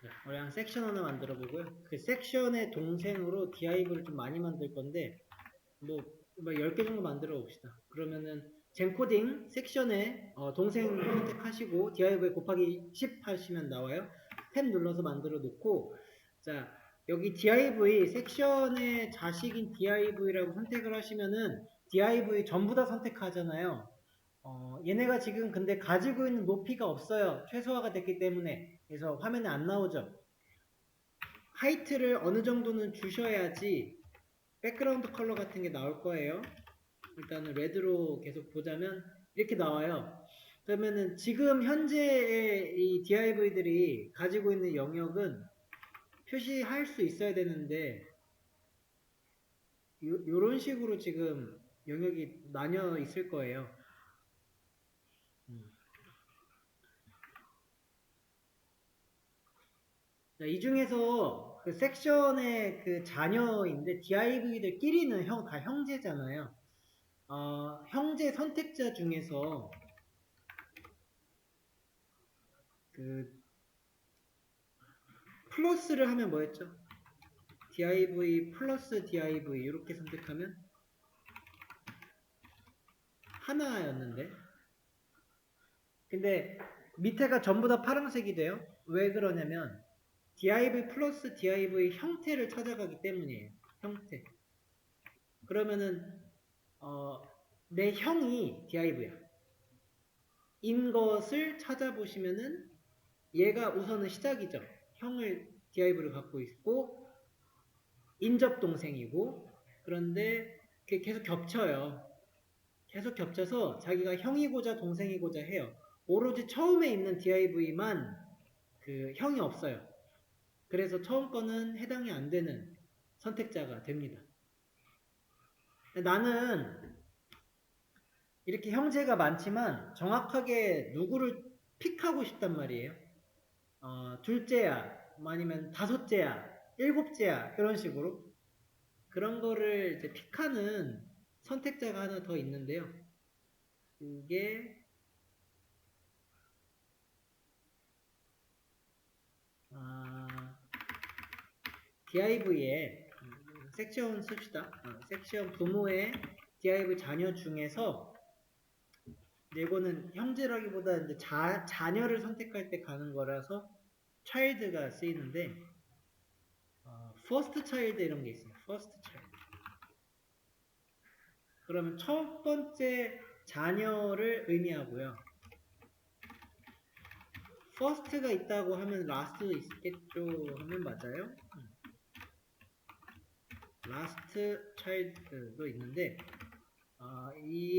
자, 우리 한 섹션 하나 만들어 보고요. 그 섹션의 동생으로 div를 좀 많이 만들 건데, 뭐 10개 정도 만들어 봅시다. 그러면은 젠코딩 섹션에 동생 선택하시고 div 곱하기 10 하시면 나와요. 탭 눌러서 만들어 놓고, 자, 여기 div 섹션의 자식인 div라고 선택을 하시면은 div 전부 다 선택하잖아요. 얘네가 지금 근데 가지고 있는 높이가 없어요. 최소화가 됐기 때문에. 그래서 화면에 안 나오죠. 하이트를 어느 정도는 주셔야지 백그라운드 컬러 같은 게 나올 거예요. 일단은 레드로 계속 보자면 이렇게 나와요. 그러면은 지금 현재의 이 div들이 가지고 있는 영역은 표시할 수 있어야 되는데, 요런 식으로 지금 영역이 나뉘어 있을 거예요. 자, 이 중에서 그 섹션의 그 자녀인데 div들끼리는 다 형제잖아요. 형제 선택자 중에서 그 플러스를 하면 뭐였죠? div 플러스 div 이렇게 선택하면 하나였는데, 근데 밑에가 전부 다 파란색이 돼요. 왜 그러냐면 div 플러스 div 형태를 찾아가기 때문이에요. 형태. 그러면은 내 형이 div야 인 것을 찾아보시면은 얘가 우선은 시작이죠. 형을 div를 갖고 있고 인접 동생이고, 그런데 그게 계속 겹쳐요. 계속 겹쳐서 자기가 형이고자 동생이고자 해요. 오로지 처음에 있는 div만 그 형이 없어요. 그래서 처음 거는 해당이 안 되는 선택자가 됩니다. 나는 이렇게 형제가 많지만 정확하게 누구를 픽하고 싶단 말이에요. 둘째야, 아니면 다섯째야, 일곱째야, 이런 식으로. 그런 거를 이제 픽하는 선택자가 하나 더 있는데요. 그게 div에 섹션 씁시다. 섹션 부모의 div 자녀 중에서 이거는 형제라기보다 이제 자녀를 선택할 때 가는 거라서 child가 쓰이는데 first child 이런 게 있어요. first child. 그러면 첫 번째 자녀를 의미하고요. first가 있다고 하면 last 있겠죠 하면 맞아요. last child도 있는데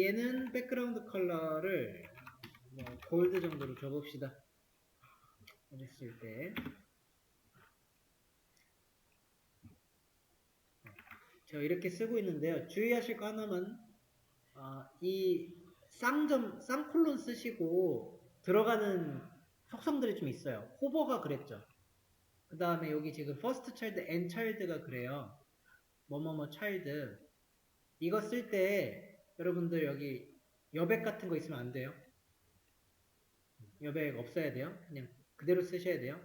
얘는 백그라운드 컬러를 뭐 골드 정도로 줘봅시다. 이랬을 때 제가 이렇게 쓰고 있는데요. 주의하실 거 하나만, 이 쌍콜론 쓰시고 들어가는 속성들이 좀 있어요. 호버가 그랬죠. 그 다음에 여기 지금 first child and child가 그래요. 뭐뭐뭐 child. 이거 쓸 때 여러분들 여기 여백 같은 거 있으면 안 돼요. 여백 없어야 돼요. 그냥 그대로 쓰셔야 돼요.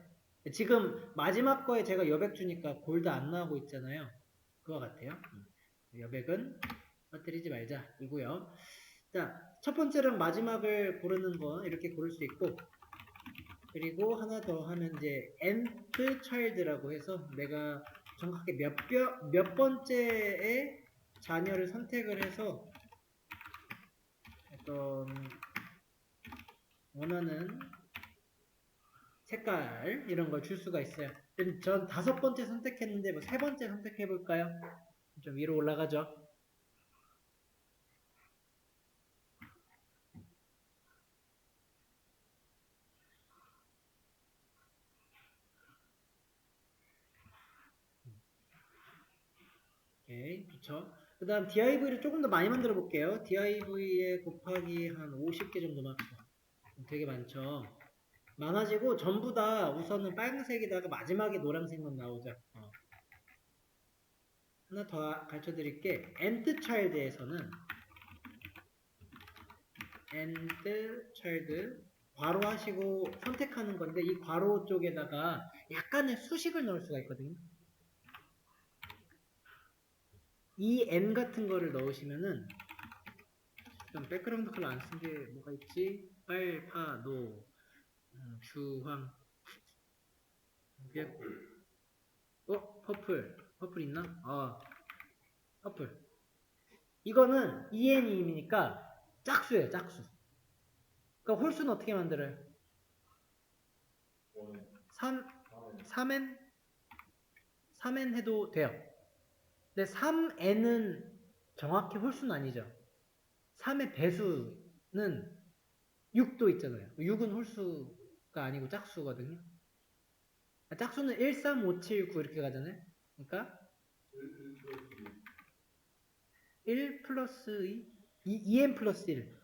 지금 마지막 거에 제가 여백 주니까 골드 안 나오고 있잖아요. 그거 같아요. 여백은 빠뜨리지 말자 이고요. 자, 첫 번째랑 마지막을 고르는 건 이렇게 고를 수 있고, 그리고 하나 더 하면 이제 nth child라고 해서 내가 정확하게 몇 번째의 자녀를 선택을 해서 어떤 원하는 색깔 이런 걸 줄 수가 있어요. 전 5번째 선택했는데 뭐 3번째 선택해 볼까요? 좀 위로 올라가죠. 오케이, 좋죠. 그 다음 div를 조금 더 많이 만들어 볼게요. div에 곱하기 한 50개 정도 합시다. 되게 많죠. 많아지고 전부 다 우선은 빨간색에다가 마지막에 노란색만 나오자. 하나 더 가르쳐 드릴게. nth child에서는 nth child 괄호 하시고 선택하는 건데 이 괄호 쪽에다가 약간의 수식을 넣을 수가 있거든요. 이 n 같은 거를 넣으시면은 좀 백그라운드 컬러 안 쓴 게 뭐가 있지? 빨, 파, 노, 주황, 퍼플. 퍼플 있나? 퍼플. 이거는 EN이니까 짝수예요, 짝수. 그러니까 홀수는 어떻게 만들어요? 3n 해도 돼요. 근데 3n은 정확히 홀수는 아니죠. 3의 배수는 6도 있잖아요. 6은 홀수가 아니고 짝수거든요. 짝수는 1, 3, 5, 7, 9 이렇게 가잖아요. 그러니까 1 플러스 2, 2n 플러스 1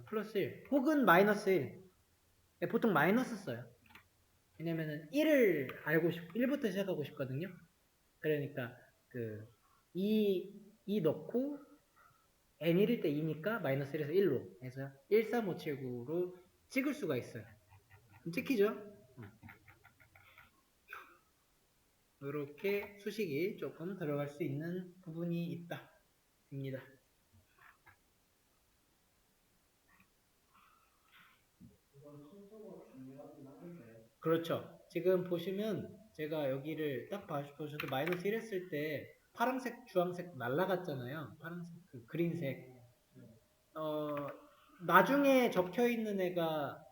플러스 1 혹은 마이너스 1 보통 마이너스 써요. 왜냐면은 1을 알고 1부터 시작하고 싶거든요. 그러니까 그 2 넣고 n 1일 때 2니까 마이너스 1에서 1로 해서 1, 3, 5, 7, 9로 찍을 수가 있어요. 찍히죠? 이렇게 수식이 조금 들어갈 수 있는 부분이 있다. 입니다. 그렇죠. 지금 보시면 제가 여기를 딱 보셔도 마이너스 1 했을 때 파란색, 주황색 날라갔잖아요. 파란색, 그 그린색. 나중에 적혀 있는 애가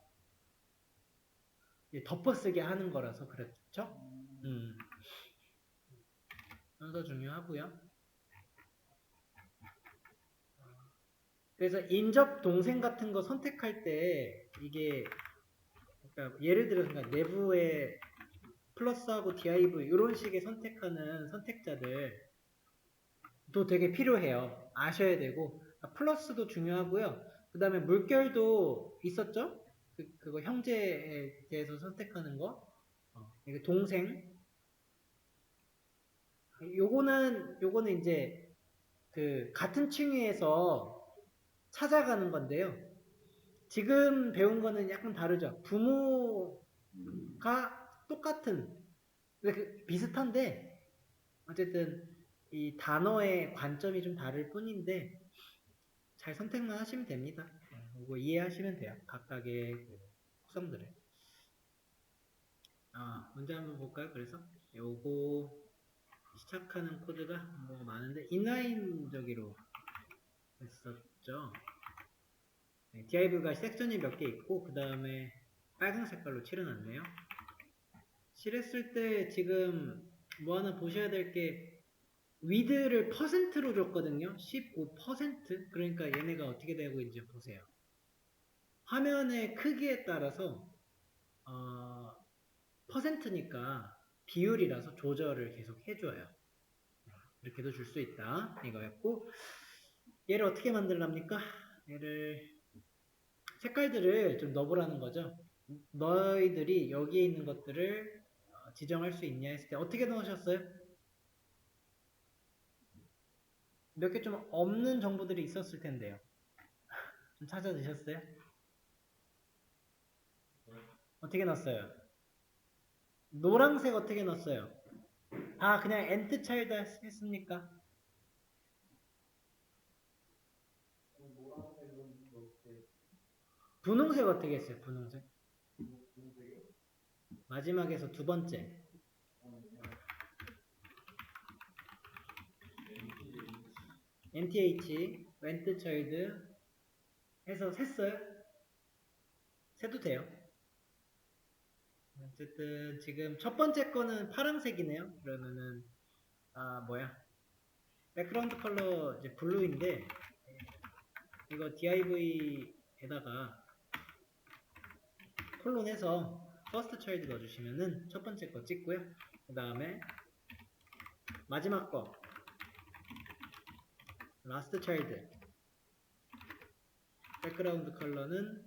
덮어쓰게 하는 거라서 그렇죠. 순서 중요하고요. 그래서 인접 동생 같은 거 선택할 때 이게 그러니까 예를 들어서 내부에 플러스하고 div 이런 식의 선택하는 선택자들도 되게 필요해요. 아셔야 되고 플러스도 중요하고요. 그 다음에 물결도 있었죠? 그거 형제에 대해서 선택하는 거. 이게 동생. 요거는 이제 그 같은 층위에서 찾아가는 건데요. 지금 배운 거는 약간 다르죠. 부모가 똑같은, 비슷한데 어쨌든 이 단어의 관점이 좀 다를 뿐인데 잘 선택만 하시면 됩니다. 이거 이해하시면 돼요. 각각의 속성들을. 문제 한번 볼까요? 그래서 요거 시작하는 코드가 뭐가 많은데 인라인적으로 했었죠. div가 섹션이 몇 개 있고 그 다음에 빨간 색깔로 칠해놨네요. 칠했을 때 지금 뭐 하나 보셔야 될 게 width를 퍼센트로 줬거든요. 15%. 그러니까 얘네가 어떻게 되고 있는지 보세요. 화면의 크기에 따라서 퍼센트니까 비율이라서 조절을 계속 해줘요. 이렇게도 줄 수 있다. 이거였고 얘를 어떻게 만들랍니까? 얘를 색깔들을 좀 넣어보라는 거죠. 너희들이 여기에 있는 것들을 지정할 수 있냐 했을 때 어떻게 넣으셨어요? 몇 개 좀 없는 정보들이 있었을 텐데요. 좀 찾아드셨어요? 어떻게 넣었어요? 노란색 어떻게 넣었어요? 그냥 엔트 차일드 했습니까? 분홍색 어떻게 했어요? 분홍색? 마지막에서 두 번째. nth, 엔트 차일드 해서 셌어요? 세도 돼요. 어쨌든 지금 첫 번째 거는 파란색이네요. 그러면은 백그라운드 컬러 이제 블루인데 이거 div에다가 콜론해서 first child 넣어주시면은 첫 번째 거 찍고요. 그 다음에 마지막 거 last child 백그라운드 컬러는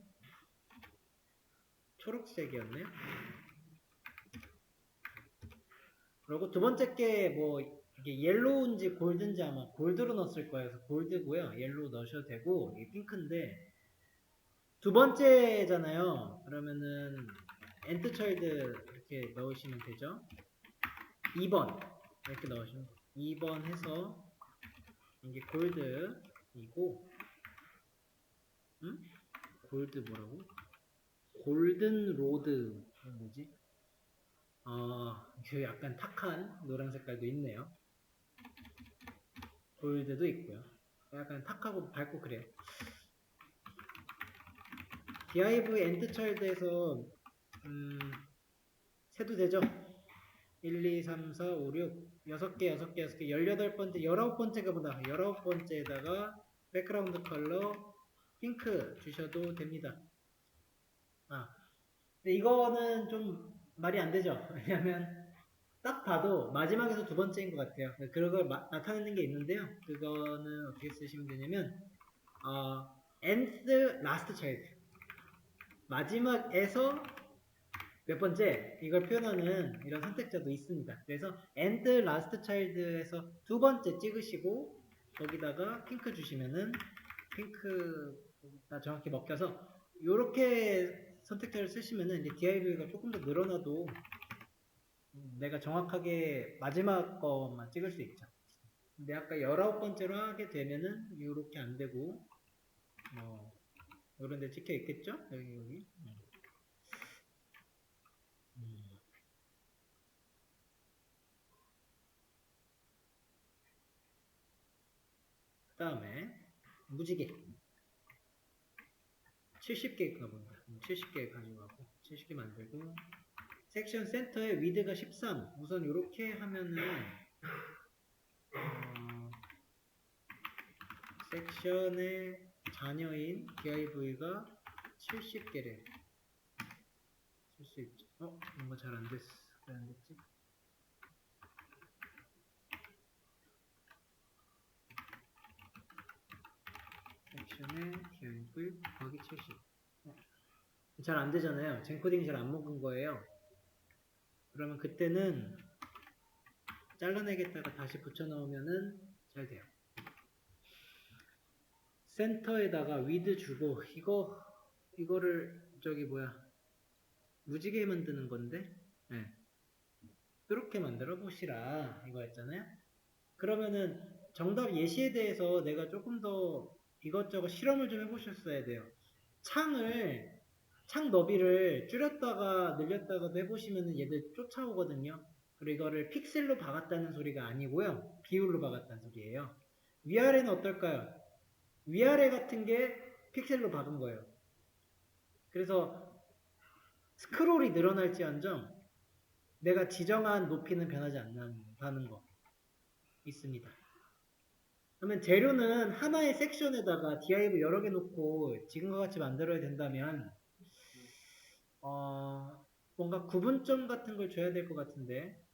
초록색이었네요. 그리고 두 번째 게 뭐 이게 옐로우인지 골드인지 아마 골드로 넣었을 거예요. 그래서 골드고요. 옐로우 넣으셔도 되고 이게 핑크인데 두 번째잖아요. 그러면은 엔트 차일드 이렇게 넣으시면 되죠. 2번 이렇게 넣으시면 2번 해서 이게 골드이고, 골드 뭐라고? 골든 로드 뭐지? 그 약간 탁한 노란 색깔도 있네요. 골드도 있고요. 약간 탁하고 밝고 그래요. 디아이브 엔드 차일드에서 세도 되죠? 1, 2, 3, 4, 5, 6 6개, 6개, 6개 18번째, 19번째가 보다 19번째에다가 백그라운드 컬러 핑크 주셔도 됩니다. 근데 이거는 좀 말이 안 되죠? 왜냐면 딱 봐도 마지막에서 두 번째인 것 같아요. 그걸 나타내는 게 있는데요. 그거는 어떻게 쓰시면 되냐면 nth last child, 마지막에서 몇 번째 이걸 표현하는 이런 선택자도 있습니다. 그래서 nth last child에서 두 번째 찍으시고 거기다가 핑크 주시면은 핑크가 정확히 먹혀서 이렇게 선택자를 쓰시면은 이제 div가 조금 더 늘어나도 내가 정확하게 마지막 것만 찍을 수 있죠. 근데 아까 19번째로 하게 되면은 이렇게 안 되고 이런 데 찍혀 있겠죠? 여기. 그 다음에 무지개 70개 가봅니다. 70개 가지고 가고 70개 만들고, 섹션 센터의 위드가 13. 우선 이렇게 하면은 섹션의 자녀인 div가 70개를 쓸 수 있죠. 뭔가 잘 안 됐어. 왜 안 됐지? 섹션의 div 곱하기 70. 잘 안 되잖아요. 젠코딩이 잘 안 먹은 거예요. 그러면 그때는 잘라내겠다가 다시 붙여 넣으면은 잘 돼요. 센터에다가 위드 주고, 이거를 무지개 만드는 건데, 이렇게 만들어 보시라 이거였잖아요. 그러면은 정답 예시에 대해서 내가 조금 더 이것저것 실험을 좀 해보셨어야 돼요. 창 너비를 줄였다가 늘렸다가도 해보시면은 얘들 쫓아오거든요. 그리고 이거를 픽셀로 박았다는 소리가 아니고요, 비율로 박았다는 소리예요. 위아래는 어떨까요? 위아래 같은 게 픽셀로 박은 거예요. 그래서 스크롤이 늘어날지언정 내가 지정한 높이는 변하지 않는다는 거 있습니다. 그러면 재료는 하나의 섹션에다가 div 여러 개 놓고 지금과 같이 만들어야 된다면 뭔가 구분점 같은 걸 줘야 될 것 같은데,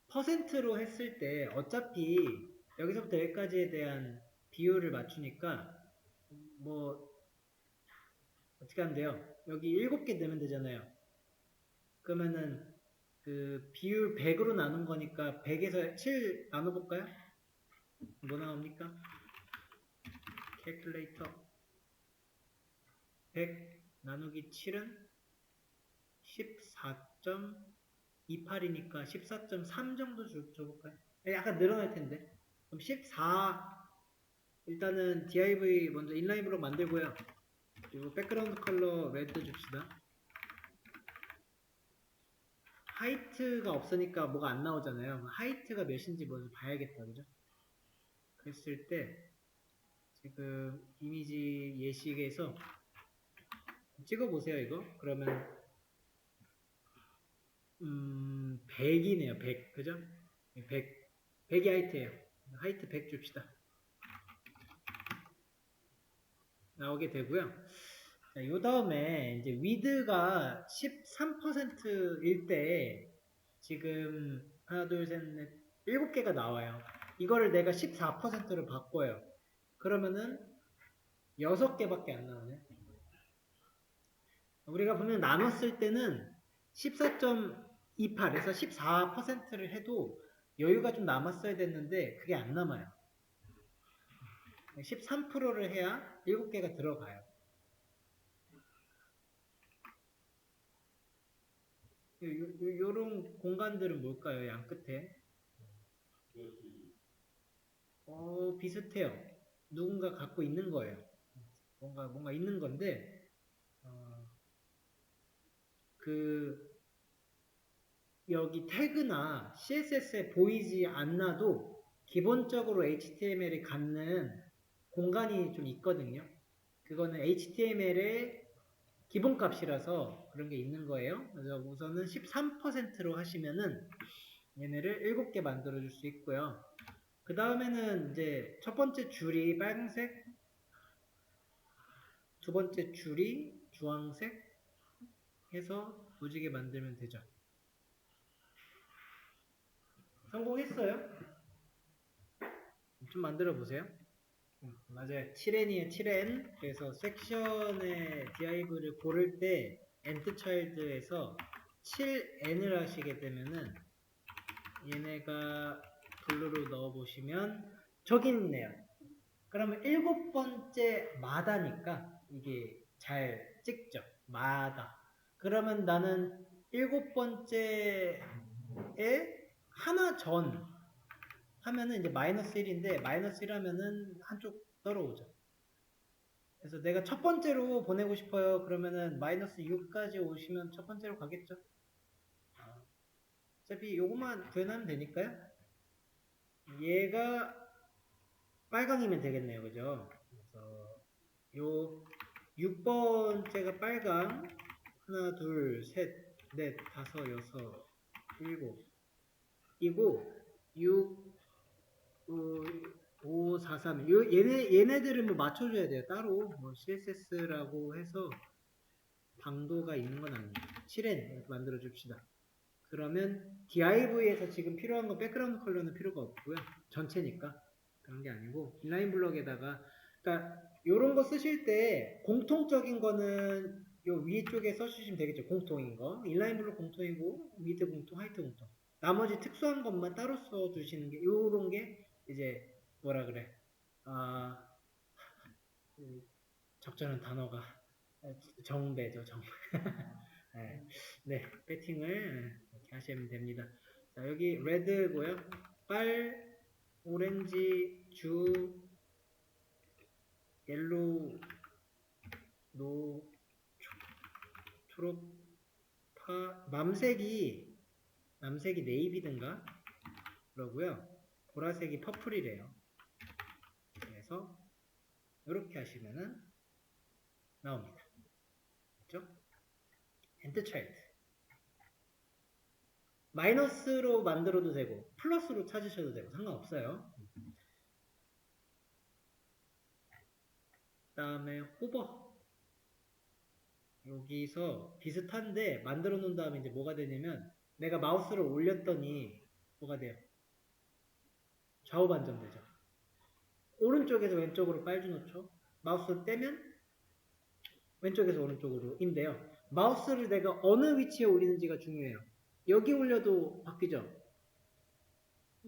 퍼센트로 했을 때 어차피 여기서부터 여기까지에 대한 비율을 맞추니까 뭐 어떻게 하면 돼요? 여기 7개 넣으면 되잖아요. 그러면은 그 비율 100으로 나눈 거니까 100에서 7 나눠볼까요? 뭐 나옵니까? 캘큘레이터 100 나누기 7은 14.28이니까 14.3 정도 줘볼까요? 약간 늘어날 텐데. 그럼 14, 일단은 div 먼저 인라인으로 만들고요. 그리고 백그라운드 컬러 레드 줍시다. 하이트가 없으니까 뭐가 안 나오잖아요. 하이트가 몇인지 먼저 봐야겠다, 그죠? 그랬을 때 지금 이미지 예시에서 찍어보세요, 이거. 그러면 100이네요. 100. 그죠? 100이 하이트예요. 하이트 100 줍시다. 나오게 되고요. 자, 요 다음에 이제 위드가 13%일 때 지금 하나, 둘, 셋, 넷, 7개가 나와요. 이거를 내가 14%로 바꿔요. 그러면은 6개밖에 안 나오네. 우리가 보면 나눴을 때는 14.28에서 14%를 해도 여유가 좀 남았어야 됐는데 그게 안 남아요. 13%를 해야 7개가 들어가요. 요런 공간들은 뭘까요? 양 끝에. 비슷해요. 누군가 갖고 있는 거예요. 뭔가 있는 건데, 여기 태그나 CSS에 보이지 않아도 기본적으로 HTML이 갖는 공간이 좀 있거든요. 그거는 HTML의 기본값이라서 그런 게 있는 거예요. 그래서 우선은 13%로 하시면은 얘네를 7개 만들어 줄 수 있고요. 그 다음에는 이제 첫 번째 줄이 빨간색, 두 번째 줄이 주황색 해서 무지개 만들면 되죠. 성공했어요? 좀 만들어 보세요. 맞아요. 7n이에요. 7n. 그래서 섹션의 div를 고를 때 endchild에서 7n을 하시게 되면은 얘네가 블루로 넣어보시면 저기 있네요. 그러면 7번째 마다니까 이게 잘 찍죠. 마다. 그러면 나는 7번째에 하나 전 하면은 이제 마이너스 1인데 마이너스 1 하면은 한쪽 떨어오죠. 그래서 내가 첫 번째로 보내고 싶어요. 그러면은 마이너스 6까지 오시면 첫 번째로 가겠죠. 어차피 요것만 구해놓으면 되니까요. 얘가 빨강이면 되겠네요. 그죠? 그래서 요 6번째가 빨강 하나 둘 셋 넷 다섯 여섯 일곱 이고 6 5 4 3 얘네들은 뭐 맞춰줘야 돼요. 따로 뭐 CSS라고 해서 방도가 있는 건 아니에요. 7N 이렇게 만들어 줍시다. 그러면 div에서 지금 필요한 건 백그라운드 컬러는 필요가 없고요. 전체니까 그런 게 아니고 인라인 블럭에다가 그러니까 요런 거 쓰실 때 공통적인 거는 요 위쪽에 써주시면 되겠죠. 공통인 거 인라인 블럭 공통이고 미드 공통, 하이트 공통. 나머지 특수한 것만 따로 써주시는 게 요런 게 이제 뭐라 그래 적절한 단어가 정배죠. 정배. 네, 배팅을 이렇게 하시면 됩니다. 자, 여기 레드고요. 빨, 오렌지, 주, 옐로우, 노, 초록, 파, 남색이 네이비든가 그러고요. 보라색이 퍼플이래요. 그래서 이렇게 하시면은 나옵니다. 그렇죠? 엔드 차일드. 마이너스로 만들어도 되고 플러스로 찾으셔도 되고 상관없어요. 그 다음에 호버 여기서 비슷한데 만들어 놓은 다음에 이제 뭐가 되냐면 내가 마우스를 올렸더니 뭐가 돼요? 좌우 반전되죠. 오른쪽에서 왼쪽으로 빨주 놓죠. 마우스 떼면 왼쪽에서 오른쪽으로 인데요. 마우스를 내가 어느 위치에 올리는지가 중요해요. 여기 올려도 바뀌죠.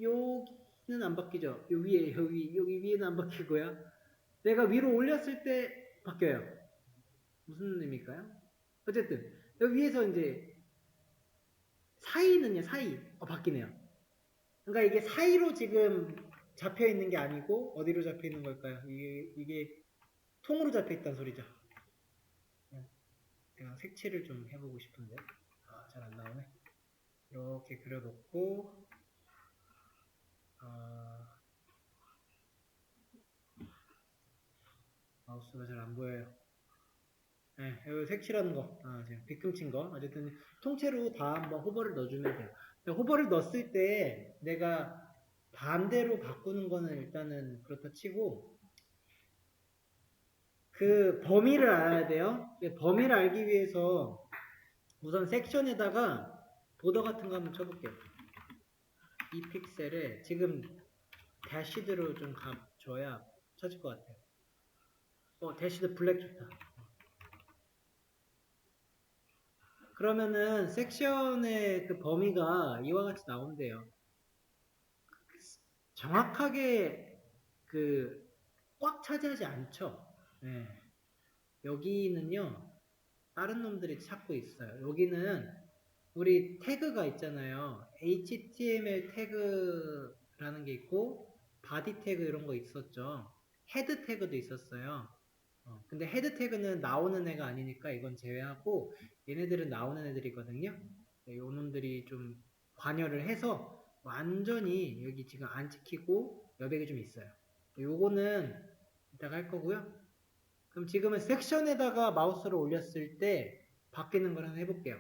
여기는 안 바뀌죠. 여기 위에는 안 바뀌고요. 내가 위로 올렸을 때 바뀌어요. 무슨 의미일까요? 어쨌든 여기 위에서 이제 사이는요. 사이 바뀌네요. 그러니까 이게 사이로 지금 잡혀 있는 게 아니고 어디로 잡혀 있는 걸까요? 이게 통으로 잡혀 있다는 소리죠. 제가 색칠을 좀 해보고 싶은데 잘 안 나오네. 이렇게 그려놓고 마우스가 잘 안 보여요. 네, 여기 색칠하는 거, 지금 빗금친 거. 어쨌든 통째로 다 한번 호버를 넣어주면 돼요. 호버를 넣었을 때 내가 반대로 바꾸는 거는 일단은 그렇다 치고 그 범위를 알아야 돼요. 범위를 알기 위해서 우선 섹션에다가 보더 같은 거 한번 쳐볼게요. 이 픽셀에 지금 대시드로 좀 줘야 쳐질 것 같아요. 대시드 블랙 좋다. 그러면은 섹션의 그 범위가 이와 같이 나온대요. 정확하게 꽉 차지하지 않죠. 네. 여기는요, 다른 놈들이 찾고 있어요. 여기는 우리 태그가 있잖아요. HTML 태그라는 게 있고, 바디 태그 이런 거 있었죠. 헤드 태그도 있었어요. 근데 헤드 태그는 나오는 애가 아니니까 이건 제외하고, 얘네들은 나오는 애들이거든요. 네, 요 놈들이 좀 관여를 해서 완전히 여기 지금 안 찍히고 여백이 좀 있어요. 요거는 이따가 할 거고요. 그럼 지금은 섹션에다가 마우스를 올렸을 때 바뀌는 걸 한번 해볼게요.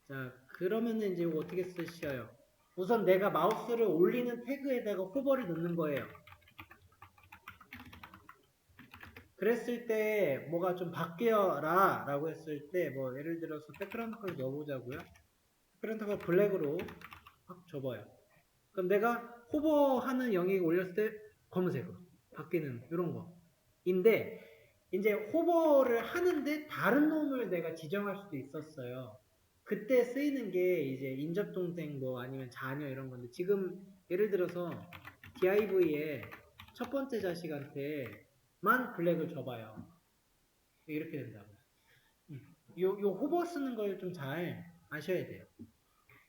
자, 그러면은 이제 이거 어떻게 쓰셔요? 우선 내가 마우스를 올리는 태그에다가 호버를 넣는 거예요. 그랬을 때 뭐가 좀 바뀌어라 라고 했을 때 뭐 예를 들어서 백그라운드 컬러 넣어보자고요. 백그라운드 컬러 블랙으로 확 접어요. 그럼 내가 호버하는 영역에 올렸을 때 검은색으로 바뀌는 이런 거인데, 이제 호버를 하는데 다른 놈을 내가 지정할 수도 있었어요. 그때 쓰이는 게 이제 인접동생 뭐 아니면 자녀 이런 건데, 지금 예를 들어서 div에 첫 번째 자식한테만 블랙을 줘봐요. 이렇게 된다고요. 요 호버 쓰는 걸 좀 잘 아셔야 돼요.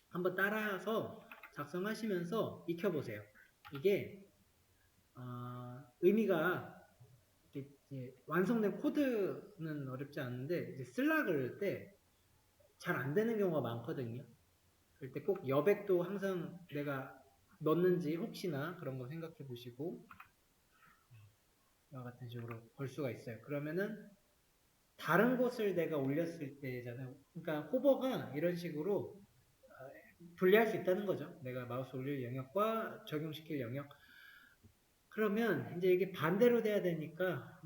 한번 따라서 작성하시면서 익혀보세요. 이게 의미가 이제 완성된 코드는 어렵지 않은데 이제 쓰려 그럴 때 잘 안 되는 경우가 많거든요. 그럴 때 꼭 여백도 항상 내가 넣는지 혹시나 그런 거 생각해 보시고 이와 같은 식으로 볼 수가 있어요. 그러면은 다른 곳을 내가 올렸을 때잖아요. 그러니까 호버가 이런 식으로 분리할 수 있다는 거죠. 내가 마우스 올릴 영역과 적용시킬 영역. 그러면 이제 이게 반대로 돼야 되니까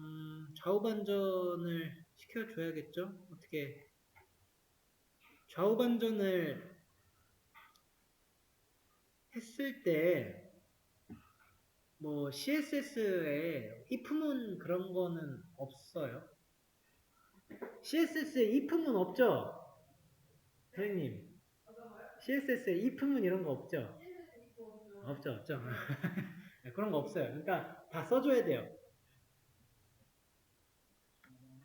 좌우 반전을 시켜줘야겠죠. 어떻게 좌우 반전을 했을 때 뭐 CSS에 if문 그런 거는 없어요. CSS에 if문 없죠? 선생님, CSS에 if문 이런 거 없죠? 없죠. 그런 거 없어요. 그러니까 다 써줘야 돼요.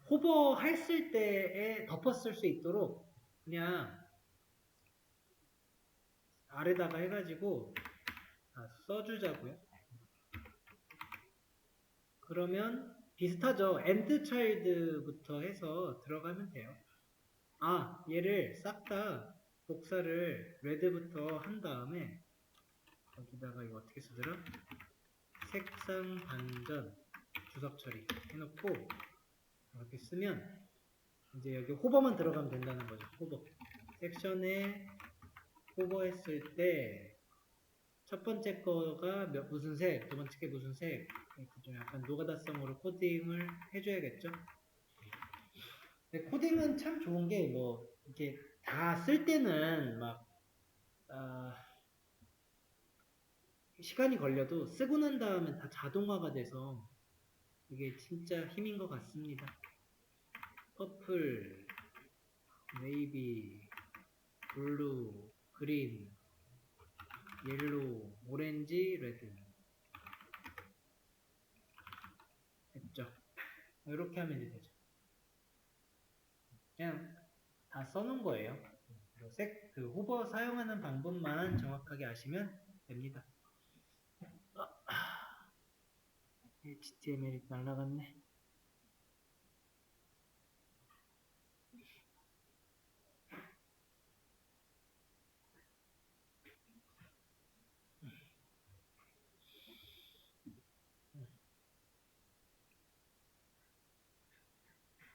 호버 했을 때에 덮었을 수 있도록 그냥 아래다가 해가지고 써주자고요. 그러면 비슷하죠. end child부터 해서 들어가면 돼요. 얘를 싹 다 복사를 red부터 한 다음에 여기다가 이거 어떻게 쓰더라? 색상 반전 주석 처리 해놓고 이렇게 쓰면 이제 여기 호버만 들어가면 된다는 거죠. 호버 섹션에 호버 했을 때 첫 번째 거가 무슨 색, 두 번째 게 무슨 색, 좀 약간 노가다성으로 코딩을 해줘야겠죠. 근데 코딩은 참 좋은 게 뭐 이렇게 다 쓸 때는 막 시간이 걸려도 쓰고 난 다음에 다 자동화가 돼서 이게 진짜 힘인 것 같습니다. 퍼플, 네이비, 블루, 그린, 옐로우, 오렌지, 레드 됐죠? 이렇게 하면 이제 되죠. 그냥 다 써놓은 거예요. 호버 사용하는 방법만 정확하게 아시면 됩니다. HTML이 날라갔네.